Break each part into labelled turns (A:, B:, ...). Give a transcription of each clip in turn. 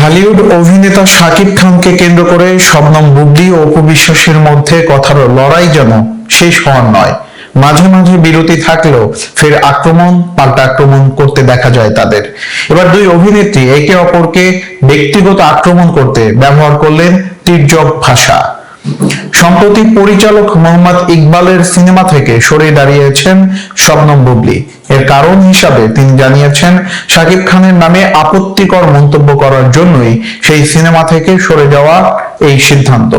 A: ঢালিউড অভিনেতা শাকিব খানকে কেন্দ্র করে শবনম বুবলী ও অপু বিশ্বাসের মধ্যে কথার লড়াই যেন শেষ হওয়ার নয়। মাঝে মাঝে বিরতি থাকলেও ফের আক্রমণ পাল্টা আক্রমণ করতে দেখা যায় তাদের। এবার দুই অভিনেত্রী একে অপরকে ব্যক্তিগত আক্রমণ করতে ব্যবহার করলেন তীর্যক ভাষা। সম্প্রতি পরিচালক মোহাম্মদ ইকবালের সিনেমা থেকে সরে দাঁড়িয়েছেন শবনম বুবলী। এর কারণ হিসাবে তিনি জানিয়েছেন, শাকিব খানের নামে আপত্তিকর মন্তব্য করার জন্যই সেই সিনেমা থেকে সরে যাওয়া এই সিদ্ধান্ত।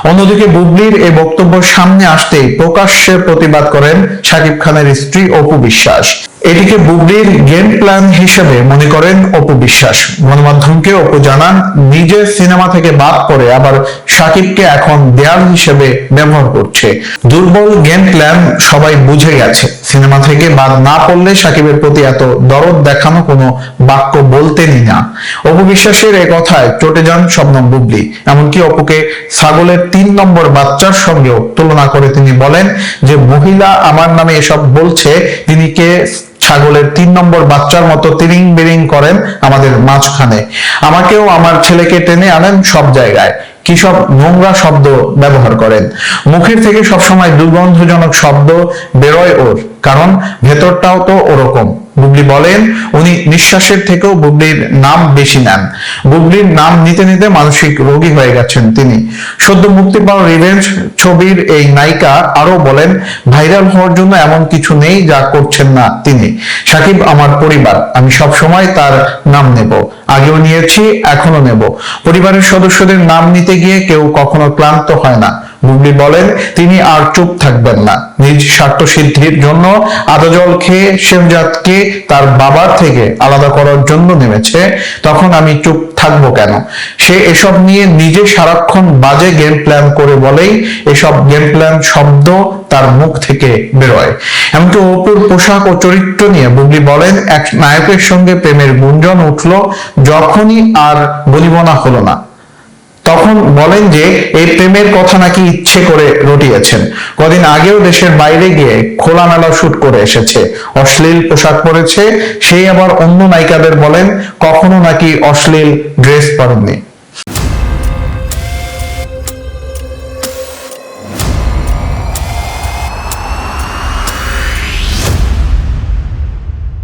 A: অন্যদিকে বুবলীর এই বক্তব্য সামনে আসতেই প্রকাশ্যে প্রতিবাদ করেন শাকিব খানের স্ত্রী অপু বিশ্বাস। এটিকে বুবলীর গেম প্ল্যান হিসেবে মনে করেন অপু বিশ্বাস। গণমাধ্যমকে অপু জানান, নিজের সিনেমা থেকে বাদ পড়ে আবার শাকিবকে এখন দেয়াল হিসেবে ব্যবহার করছে। দুর্বল গেম প্ল্যান সবাই বুঝে গেছে। সিনেমা থেকে বাদ না পড়লে শাকিবের প্রতি এত দরদ দেখানো কোনো বাক্য বলতেনই না। অপু বিশ্বাসের এ কথায় চটে যান শবনম বুবলী। এমনকি অপুকে ছাগলের 3 নম্বর বাচ্চার সঙ্গেও তুলনা করে তিনি বলেন, যে মহিলা আমার নামে এসব বলছে, তিনি কে ছাগলের 3 নম্বর বাচ্চার মতো তিরিং বিরিং করেন আমাদের মাঝখানে। আমাকেও আমার ছেলেকে টেনে আনেন সব জায়গায়। কি সব নোংরা শব্দ ব্যবহার করেন। মুখের থেকে সবসময় দুর্গন্ধজনক শব্দ বেরোয় ওর, কারণ ভেতরটাও তো ওরকম। বুবলী বলেন, উনি নিঃশ্বাসের থেকেও বুবলীর নাম বেশি নেন। বুবলীর নাম নিতে নিতে মানসিক রোগী হয়ে গেছেন তিনি। সদ্য মুক্তি পাওয়া রিভেঞ্জ ছবির এই নায়িকা আরো বলেন, ভাইরাল হওয়ার জন্য এমন কিছু নেই যা করছেন না তিনি। শাকিব আমার পরিবার, আমি সব সময় তার নাম নেব, আগেও নিয়েছি, এখনো নেব। পরিবারের সদস্যদের নাম নিতে গিয়ে কেউ কখনো ক্লান্ত হয় না। বুবলী বলেন, তিনি আর চুপ থাকবেন না। নিজ স্বার্থ সিদ্ধির জন্য আদা জল খেয়ে শেহজাদকে তার বাবার থেকে আলাদা করার জন্য নেমেছে, তখন আমি চুপ থাকবো কেন? সে এসব নিয়ে নিজে সারাক্ষণ বাজে গেম প্ল্যান করে বলেই এসব গেম প্ল্যান শব্দ তার মুখ থেকে বেরোয়। এমনকি অপুর পোশাক ও চরিত্র নিয়ে বুবলী বলেন, এক নায়কের সঙ্গে প্রেমের গুঞ্জন উঠলো, যখনই আর বলিবনা হলো না, তখন বলেন যে এই প্রেমের কথা নাকি ইচ্ছে করে রটিয়েছেন। কদিন আগেও দেশের বাইরে গিয়ে খোলামেলা শুট করে এসেছে, অশ্লীল পোশাক পরেছে। সেই আবার অন্য নায়িকাদের বলেন, কখনো নাকি অশ্লীল ড্রেস পরেননি।